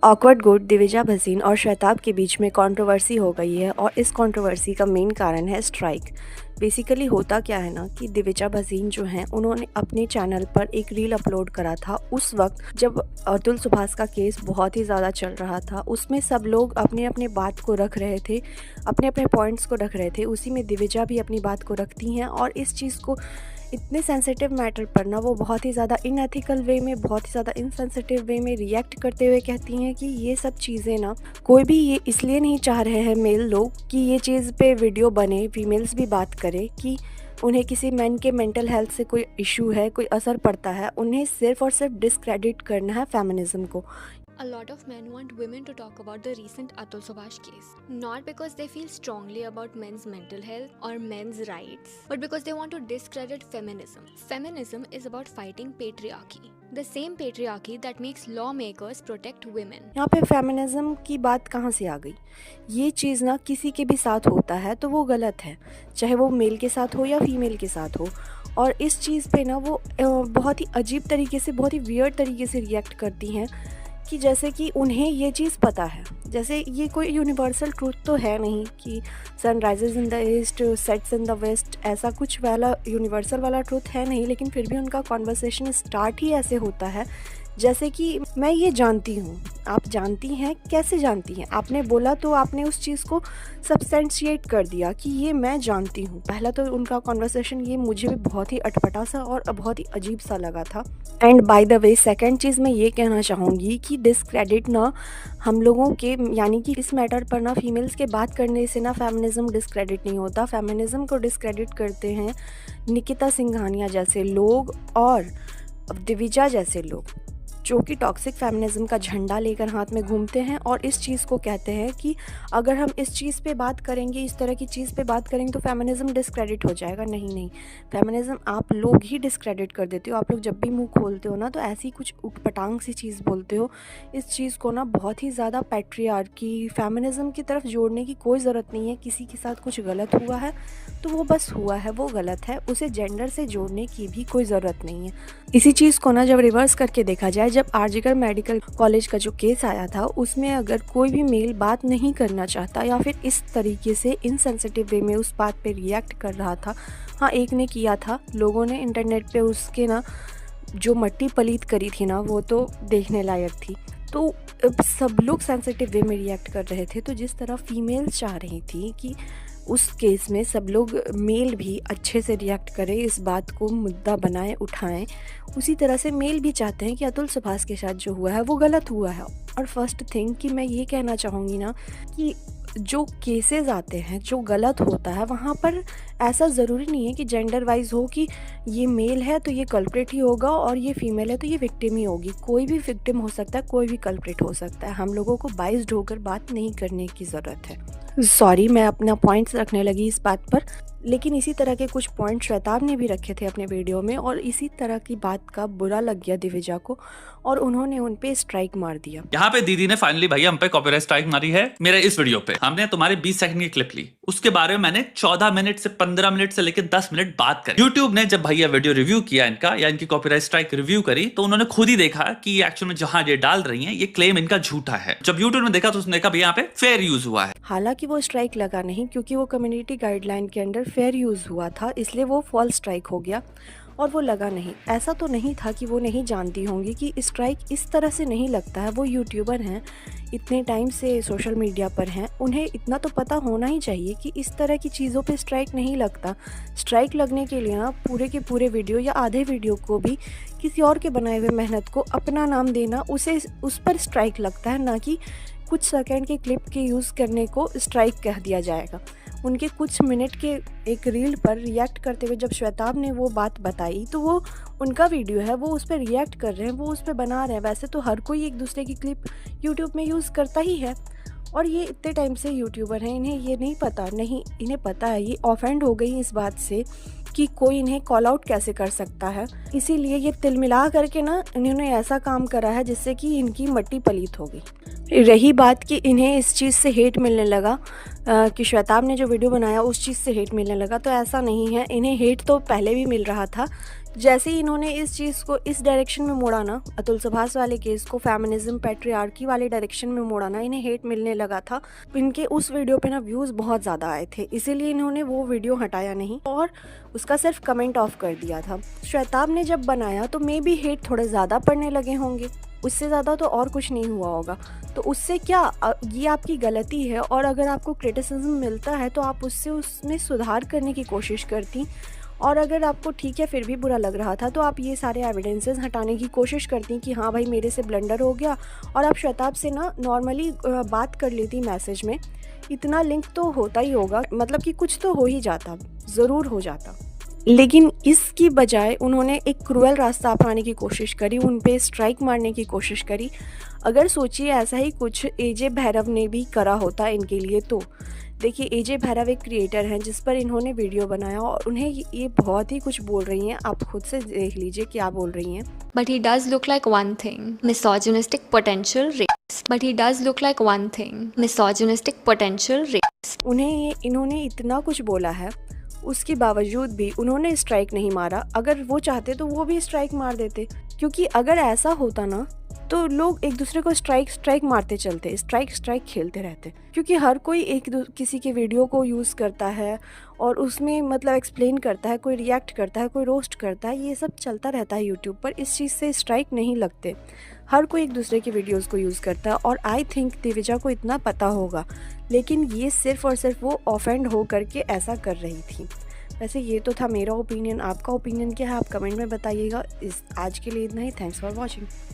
Awkward good Divija Bhasin और श्वेताब के बीच में कंट्रोवर्सी हो गई है और इस कंट्रोवर्सी का मेन कारण है स्ट्राइक। बेसिकली होता क्या है ना कि दिविजा भसीन जो हैं उन्होंने अपने चैनल पर एक रील अपलोड करा था उस वक्त जब अतुल सुभाष का केस बहुत ही ज़्यादा चल रहा था। उसमें सब लोग अपने अपने बात को रख रहे थे, अपने अपने पॉइंट्स को रख रहे थे। उसी में दिविजा भी अपनी बात को रखती हैं और इस चीज़ को इतने सेंसिटिव मैटर पर ना वो बहुत ही ज़्यादा इनएथिकल वे में, बहुत ही ज़्यादा इनसेंसिटिव वे में रिएक्ट करते हुए कहती हैं कि ये सब चीज़ें ना कोई भी ये इसलिए नहीं चाह रहे हैं मेल लोग कि ये चीज़ पे वीडियो बने, फीमेल्स भी बात करें कि उन्हें किसी मैन के मेंटल हेल्थ से कोई इशू है, कोई असर पड़ता है। उन्हें सिर्फ और सिर्फ डिस्क्रेडिट करना है फेमिनिज्म को। A lot of men want women to talk about the recent Atul Subhash case, not because they feel strongly about men's mental health or men's rights, but because they want to discredit feminism. Feminism is about fighting patriarchy, the same patriarchy that makes lawmakers protect women. यहाँ पे feminism की बात कहाँ से आ गई? ये चीज़ ना किसी के भी साथ होता है तो वो गलत है, चाहे वो मेल के साथ हो या फीमेल के साथ हो। और इस चीज़ पे ना वो बहुत ही अजीब तरीके से, बहुत ही वियर्ड तरीके से रिएक्ट करती हैं कि जैसे कि उन्हें ये चीज़ पता है। जैसे ये कोई यूनिवर्सल ट्रूथ तो है नहीं कि sun rises in the east sets in the west, ऐसा कुछ वाला यूनिवर्सल वाला ट्रूथ है नहीं। लेकिन फिर भी उनका कॉन्वर्सेशन स्टार्ट ही ऐसे होता है जैसे कि मैं ये जानती हूँ। आप जानती हैं? कैसे जानती हैं? आपने बोला तो आपने उस चीज़ को सब्सटेंशिएट कर दिया कि ये मैं जानती हूँ। पहला तो उनका कॉन्वर्सेशन ये मुझे भी बहुत ही अटपटा सा और बहुत ही अजीब सा लगा था। And by the way second चीज़ मैं ये कहना चाहूँगी कि डिस्क्रेडिट ना हम लोगों के, यानी कि इस मैटर पर ना फीमेल्स के बात करने से ना फेमिनिज्म डिस्क्रेडिट नहीं होता। फेमिनिज्म को डिस्क्रेडिट करते हैं निकिता सिंघानिया जैसे लोग और दिविजा जैसे लोग, जो कि टॉक्सिक फेमिनिज्म का झंडा लेकर हाथ में घूमते हैं और इस चीज़ को कहते हैं कि अगर हम इस चीज़ पे बात करेंगे, इस तरह की चीज़ पे बात करेंगे तो फेमिनिज्म डिस्क्रेडिट हो जाएगा। नहीं, फेमिनिज्म आप लोग ही डिस्क्रेडिट कर देते हो। आप लोग जब भी मुंह खोलते हो ना तो ऐसी कुछ उटपटांग सी चीज़ बोलते हो। इस चीज़ को ना बहुत ही ज़्यादा पैट्रियार्की, फेमिनिज्म की तरफ जोड़ने की कोई ज़रूरत नहीं है। किसी के साथ कुछ गलत हुआ है तो वो बस हुआ है, वो गलत है, उसे जेंडर से जोड़ने की भी कोई ज़रूरत नहीं है। इसी चीज़ को ना जब रिवर्स करके देखा जाए, जब आरजीकर मेडिकल कॉलेज का जो केस आया था उसमें अगर कोई भी मेल बात नहीं करना चाहता या फिर इस तरीके से इनसेंसिटिव वे में उस बात पे रिएक्ट कर रहा था, हाँ एक ने किया था, लोगों ने इंटरनेट पे उसके ना जो मट्टी पलीत करी थी ना वो तो देखने लायक थी। तो सब लोग सेंसिटिव वे में रिएक्ट कर रहे थे। तो जिस तरह फीमेल्स चाह रही थी कि उस केस में सब लोग मेल भी अच्छे से रिएक्ट करें, इस बात को मुद्दा बनाएं, उठाएं, उसी तरह से मेल भी चाहते हैं कि अतुल सुभाष के साथ जो हुआ है वो गलत हुआ है। और फर्स्ट थिंग कि मैं ये कहना चाहूँगी ना कि जो केसेस आते हैं, जो गलत होता है, वहाँ पर ऐसा ज़रूरी नहीं है कि जेंडर वाइज हो कि ये मेल है तो ये कल्प्रिट ही होगा और ये फीमेल है तो ये विक्टिम ही होगी। कोई भी विक्टिम हो सकता है, कोई भी कल्प्रिट हो सकता है। हम लोगों को बाइस्ड होकर बात नहीं करने की ज़रूरत है। सॉरी, मैं अपना पॉइंट्स रखने लगी इस बात पर, लेकिन इसी तरह के कुछ पॉइंट श्वेताब ने भी रखे थे अपने वीडियो में और इसी तरह की बात का बुरा लग गया दिविजा को और उन्होंने उन पे स्ट्राइक मार दिया। यहाँ पे दीदी ने फाइनली भैया हम पे कॉपीराइट स्ट्राइक मारी है मेरे इस वीडियो पे। हमने तुम्हारे 20 सेकंड की क्लिप ली, उसके बारे में मैंने 14 मिनट से 15 मिनट से लेकर 10 मिनट बात करी। यूट्यूब ने जब भैया वीडियो रिव्यू किया इनका या इनकी कॉपीराइट स्ट्राइक रिव्यू करी तो उन्होंने खुद ही देखा कि एक्चुअल में जहां ये डाल रही है ये क्लेम इनका झूठा है। जब यूट्यूब ने देखा तो उसने देखा भैया यहाँ पे फेयर यूज हुआ है। हालांकि वो स्ट्राइक लगा नहीं क्योंकि वो कम्युनिटी गाइडलाइन के अंडर फेयर यूज हुआ था, इसलिए वो फॉल्स स्ट्राइक हो गया और वो लगा नहीं। ऐसा तो नहीं था कि वो नहीं जानती होंगी कि स्ट्राइक इस तरह से नहीं लगता है। वो यूट्यूबर हैं, इतने टाइम से सोशल मीडिया पर हैं, उन्हें इतना तो पता होना ही चाहिए कि इस तरह की चीज़ों पे स्ट्राइक नहीं लगता। स्ट्राइक लगने के लिए ना पूरे के पूरे वीडियो या आधे वीडियो को भी किसी और के बनाए हुए मेहनत को अपना नाम देना, उस पर स्ट्राइक लगता है, ना कि कुछ सेकंड के क्लिप के यूज़ करने को स्ट्राइक कह दिया जाएगा। उनके कुछ मिनट के एक रील पर रिएक्ट करते हुए जब श्वेताब ने वो बात बताई तो वो उनका वीडियो है, वो उस पर रिएक्ट कर रहे हैं, वो उस पर बना रहे हैं। वैसे तो हर कोई एक दूसरे की क्लिप यूट्यूब में यूज़ करता ही है और ये इतने टाइम से यूट्यूबर हैं, इन्हें ये नहीं पता, नहीं इन्हें पता है। ये ऑफेंड हो गई इस बात से कि कोई इन्हें कॉल आउट कैसे कर सकता है, इसीलिए ये तिलमिला करके ना इन्होंने ऐसा काम करा है जिससे कि इनकी मट्टी पलीत हो गई। रही बात कि इन्हें इस चीज़ से हेट मिलने लगा कि श्वेताब ने जो वीडियो बनाया उस चीज़ से हेट मिलने लगा, तो ऐसा नहीं है। इन्हें हेट तो पहले भी मिल रहा था। जैसे ही इन्होंने इस चीज़ को इस डायरेक्शन में मोड़ा ना, अतुल सुभाष वाले केस को फेमिनिज्म पैट्रियार्की वाले डायरेक्शन में मोड़ा ना, इन्हें हेट मिलने लगा था। इनके उस वीडियो पे ना व्यूज़ बहुत ज़्यादा आए थे, इसीलिए इन्होंने वो वीडियो हटाया नहीं और उसका सिर्फ कमेंट ऑफ कर दिया था। श्वेताब ने जब बनाया तो मे बी हेट थोड़े ज़्यादा पड़ने लगे होंगे, उससे ज़्यादा तो और कुछ नहीं हुआ होगा। तो उससे क्या, ये आपकी गलती है और अगर आपको क्रिटिसिज्म मिलता है तो आप उसमें सुधार करने की कोशिश करती, और अगर आपको ठीक है फिर भी बुरा लग रहा था तो आप ये सारे एविडेंसेस हटाने की कोशिश करती कि हाँ भाई मेरे से ब्लंडर हो गया, और आप श्वेताब से ना नॉर्मली बात कर लेती मैसेज में। इतना लिंक तो होता ही होगा, मतलब कि कुछ तो हो ही जाता, ज़रूर हो जाता। लेकिन इसकी बजाय उन्होंने एक क्रूअल रास्ता अपनाने की कोशिश करी, उन पे स्ट्राइक मारने की कोशिश करी। अगर सोचिए ऐसा ही कुछ एजे भैरव ने भी करा होता इनके लिए, तो देखिए एजे भैरव एक क्रिएटर हैं जिस पर इन्होंने वीडियो बनाया और उन्हें ये बहुत ही कुछ बोल रही हैं। आप खुद से देख लीजिए क्या बोल रही हैं। But he does look like one thing, misogynistic potential rapist. But he does look like one thing, misogynistic potential rapist. इन्होंने इतना कुछ बोला है, उसके बावजूद भी उन्होंने स्ट्राइक नहीं मारा। अगर वो चाहते तो वो भी स्ट्राइक मार देते, क्योंकि अगर ऐसा होता ना तो लोग एक दूसरे को स्ट्राइक मारते चलते, स्ट्राइक खेलते रहते, क्योंकि हर कोई किसी के वीडियो को यूज़ करता है और उसमें मतलब एक्सप्लेन करता है, कोई रिएक्ट करता है, कोई रोस्ट करता है, ये सब चलता रहता है यूट्यूब पर। इस चीज़ से स्ट्राइक नहीं लगते, हर कोई एक दूसरे की वीडियोस को यूज़ करता है। और आई थिंक दिविजा को इतना पता होगा, लेकिन ये सिर्फ़ और सिर्फ वो ऑफेंड हो करके ऐसा कर रही थी। वैसे ये तो था मेरा ओपिनियन, आपका ओपिनियन क्या है आप कमेंट में बताइएगा। आज के लिए इतना ही, थैंक्स फॉर वॉचिंग।